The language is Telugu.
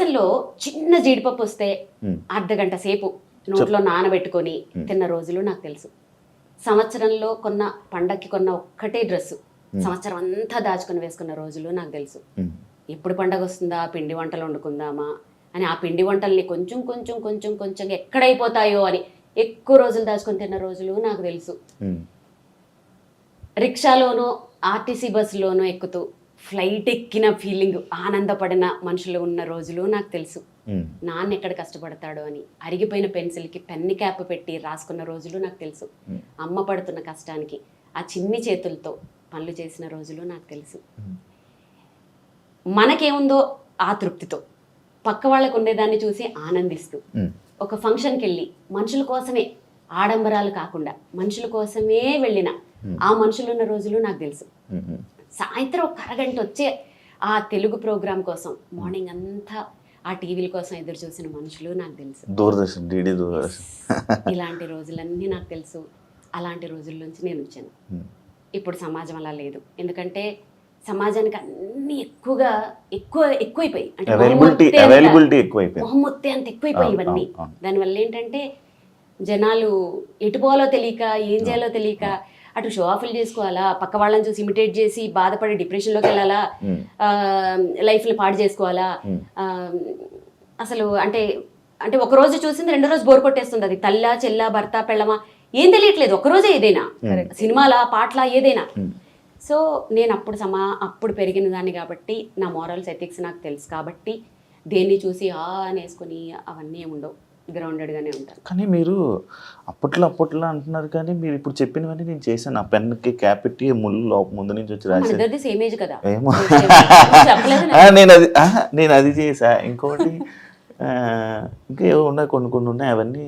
జీవితంలో చిన్న జీడిపప్పు వస్తే అర్ధగంట సేపు నోట్లో నానబెట్టుకొని తిన్న రోజులు నాకు తెలుసు. సంవత్సరంలో కొన్న పండక్కి కొన్న ఒక్కటే డ్రెస్సు సంవత్సరం అంతా దాచుకొని వేసుకున్న రోజులు నాకు తెలుసు. ఎప్పుడు పండగ వస్తుందా, పిండి వంటలు వండుకుందామా అని ఆ పిండి వంటల్ని కొంచెం కొంచెం కొంచెం కొంచెం ఎక్కడైపోతాయో అని ఎక్కువ రోజులు దాచుకొని తిన్న రోజులు నాకు తెలుసు. రిక్షాలోనో ఆర్టీసీ బస్సులోనో ఎక్కుతూ ఫ్లైట్ ఎక్కిన ఫీలింగ్ ఆనందపడిన మనుషులు ఉన్న రోజులు నాకు తెలుసు. నాన్న ఎక్కడ కష్టపడతాడో అని అరిగిపోయిన పెన్సిల్కి పెన్ని క్యాప్ పెట్టి రాసుకున్న రోజులు నాకు తెలుసు. అమ్మ పడుతున్న కష్టానికి ఆ చిన్ని చేతులతో పనులు చేసిన రోజులు నాకు తెలుసు. మనకేముందో ఆ తృప్తితో పక్క వాళ్ళకు ఉండేదాన్ని చూసి ఆనందిస్తూ ఒక ఫంక్షన్కి వెళ్ళి మనుషుల కోసమే, ఆడంబరాలు కాకుండా మనుషుల కోసమే వెళ్ళిన ఆ మనుషులు ఉన్న రోజులు నాకు తెలుసు. సాయంత్రం ఒక అరగంట వచ్చే ఆ తెలుగు ప్రోగ్రాం కోసం మార్నింగ్ అంతా ఆ టీవీల కోసం ఎదురు చూసిన మనుషులు నాకు తెలుసు. దూరదర్శన్, డిడి దూరదర్శన్, ఇలాంటి రోజులన్నీ నాకు తెలుసు. అలాంటి రోజుల నుంచి నేను వచ్చాను. ఇప్పుడు సమాజం అలా లేదు. ఎందుకంటే సమాజానికి అన్ని ఎక్కువైపోయి, అంటే మొహమ్మొత్తే అంత ఎక్కువైపోయి ఇవన్నీ. దానివల్ల ఏంటంటే జనాలు ఎటుపోవాలో తెలియక, ఏం చేయాలో తెలియక అటు షో ఆఫ్లు చేసుకోవాలా, పక్క వాళ్ళని చూసి ఇమిటేట్ చేసి బాధపడి డిప్రెషన్లోకి వెళ్ళాలా, లైఫ్ని పాడు చేసుకోవాలా. అసలు అంటే అంటే ఒక రోజు చూసింది రెండో రోజు బోర్ కొట్టేస్తుంది. అది తల్లా, చెల్లా, భర్త, పెళ్ళమా ఏం తెలియట్లేదు. ఒకరోజే ఏదైనా సినిమాలా, పాటలా, ఏదైనా. సో నేను అప్పుడు పెరిగిన దాన్ని కాబట్టి నా మోరల్స్, ఎథిక్స్ నాకు తెలుసు కాబట్టి దేన్ని చూసి అనేసుకుని అవన్నీ ఉండవు. గ్రౌండెడ్గానే ఉంటారు. కానీ మీరు అప్పట్లో అంటున్నారు, కానీ మీరు ఇప్పుడు చెప్పినవన్నీ నేను చేశాను. ఆ పెన్కి క్యాప్ పెట్టి ముళ్ళు ముందు నుంచి వచ్చి రాసి సేమ్ ఏజ్ కదా. ఏమో నేను అది చేసా. ఇంకొకటి ఇంకా ఏవో ఉన్నాయి, కొన్ని ఉన్నాయి. అవన్నీ